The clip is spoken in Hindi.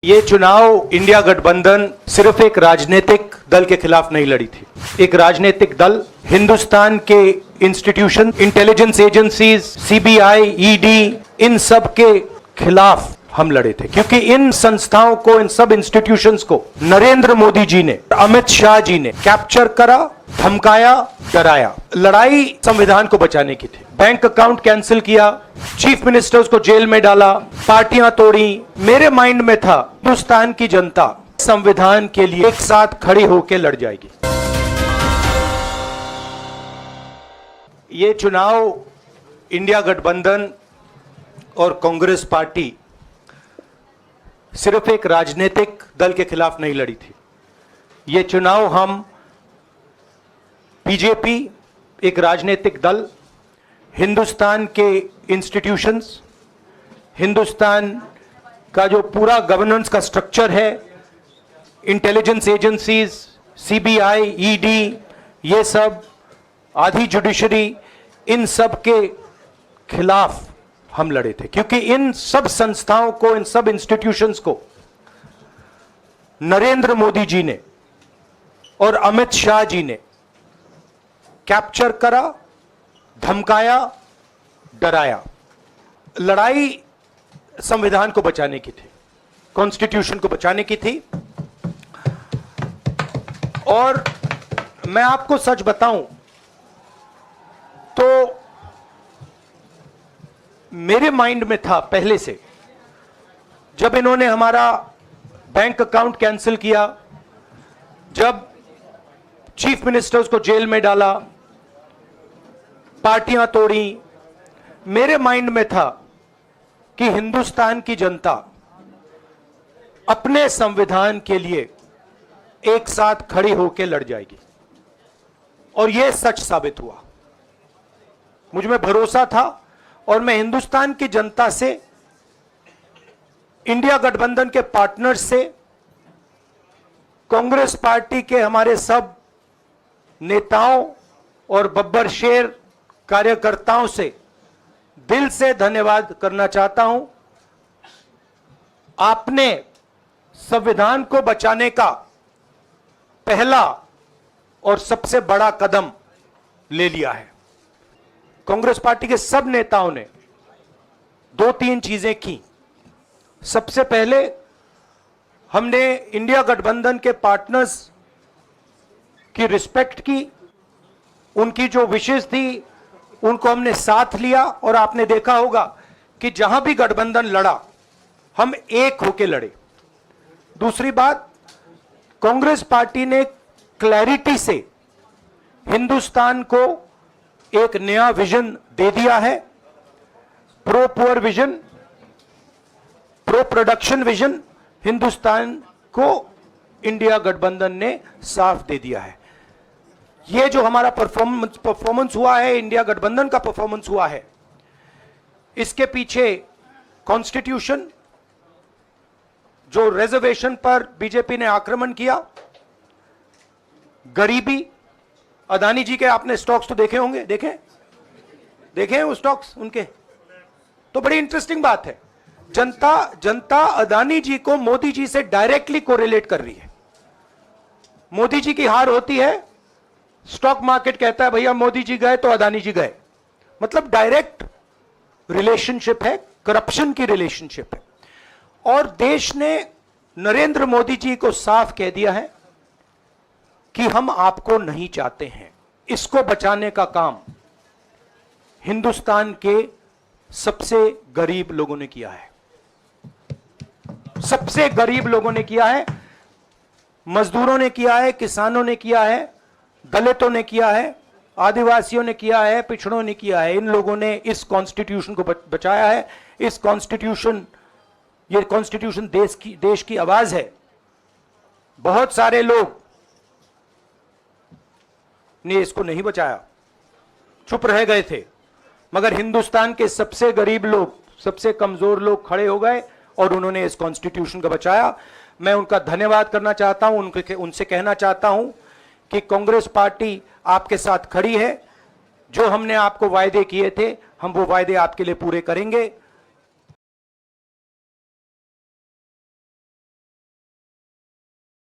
ये चुनाव इंडिया गठबंधन सिर्फ एक राजनीतिक दल के खिलाफ नहीं लड़ी थी। एक राजनीतिक दल हिंदुस्तान के institution, intelligence agencies, CBI, ED, इन सब के खिलाफ हम लड़े थे, क्योंकि इन संस्थाओं को, इन सब इंस्टीट्यूशंस को नरेंद्र मोदी जी ने, अमित शाह जी ने कैप्चर करा, धमकाया, डराया। लड़ाई संविधान को बचाने की थी। बैंक अकाउंट कैंसिल किया, चीफ मिनिस्टर्स को जेल में डाला, पार्टियां तोड़ी। मेरे माइंड में था हिंदुस्तान की जनता संविधान के लिए एक साथ खड़ी होकर लड़ जाएगी। ये चुनाव इंडिया गठबंधन और कांग्रेस पार्टी सिर्फ एक राजनीतिक दल के खिलाफ नहीं लड़ी थी। ये चुनाव हम बीजेपी, एक राजनीतिक दल, हिंदुस्तान के इंस्टीट्यूशंस, हिंदुस्तान का जो पूरा गवर्नेंस का स्ट्रक्चर है, इंटेलिजेंस एजेंसीज, सीबीआई, ईडी, ये सब, आधी जुडिशरी, इन सब के खिलाफ हम लड़े थे, क्योंकि इन सब संस्थाओं को, इन सब इंस्टीट्यूशंस को नरेंद्र मोदी जी ने और अमित शाह जी ने कैप्चर करा, धमकाया, डराया। लड़ाई संविधान को बचाने की थी, कॉन्स्टिट्यूशन को बचाने की थी। और मैं आपको सच बताऊं तो मेरे माइंड में था पहले से, जब इन्होंने हमारा बैंक अकाउंट कैंसिल किया, जब चीफ मिनिस्टर्स को जेल में डाला, पार्टियां तोड़ी, मेरे माइंड में था कि हिंदुस्तान की जनता अपने संविधान के लिए एक साथ खड़ी होकर लड़ जाएगी। और यह सच साबित हुआ। मुझ में भरोसा था और मैं हिंदुस्तान की जनता से, इंडिया गठबंधन के पार्टनर्स से, कांग्रेस पार्टी के हमारे सब नेताओं और बब्बर शेर कार्यकर्ताओं से दिल से धन्यवाद करना चाहता हूं। आपने संविधान को बचाने का पहला और सबसे बड़ा कदम ले लिया है। कांग्रेस पार्टी के सब नेताओं ने दो तीन चीजें की। सबसे पहले हमने इंडिया गठबंधन के पार्टनर्स की रिस्पेक्ट की, उनकी जो विशेष थी उनको हमने साथ लिया। और आपने देखा होगा कि जहां भी गठबंधन लड़ा, हम एक होकर लड़े। दूसरी बात, कांग्रेस पार्टी ने क्लैरिटी से हिंदुस्तान को एक नया विजन दे दिया है। Pro poor vision, pro production vision Hindustan को इंडिया गठबंधन ने साफ दे दिया है। ये जो हमारा परफॉर्मेंस हुआ है, इंडिया गठबंधन का परफॉर्मेंस हुआ है, इसके पीछे कॉन्स्टिट्यूशन, जो रिजर्वेशन पर बीजेपी ने आक्रमण किया, गरीबी, अदानी जी के आपने स्टॉक्स तो देखे होंगे, देखे हैं वो स्टॉक्स उनके, तो बड़ी इंटरेस्टिंग बात है। जनता अदानी जी को मोदी जी से डायरेक्टली कोरिलेट कर रही है। मोदी जी की हार होती है, स्टॉक मार्केट कहता है भैया मोदी जी गए तो अदानी जी गए। मतलब डायरेक्ट रिलेशनशिप है, करप्शन की रिलेशनशिप है। और देश ने नरेंद्र मोदी जी को साफ कह दिया है कि हम आपको नहीं चाहते हैं। इसको बचाने का काम हिंदुस्तान के सबसे गरीब लोगों ने किया है। सबसे गरीब लोगों ने किया है, मजदूरों ने किया है, किसानों ने किया है, दलितों ने किया है, आदिवासियों ने किया है, पिछड़ों ने किया है। इन लोगों ने इस कॉन्स्टिट्यूशन को बचाया है। इस कॉन्स्टिट्यूशन, ये कॉन्स्टिट्यूशन देश की आवाज है। बहुत सारे लोग ने इसको नहीं बचाया, चुप रह गए थे, मगर हिंदुस्तान के सबसे गरीब लोग, सबसे कमजोर लोग खड़े हो गए और उन्होंने इस कॉन्स्टिट्यूशन को बचाया। मैं उनका धन्यवाद करना चाहता हूं, उनसे कहना चाहता हूं कि कांग्रेस पार्टी आपके साथ खड़ी है। जो हमने आपको वायदे किए थे, हम वो वायदे आपके लिए पूरे करेंगे।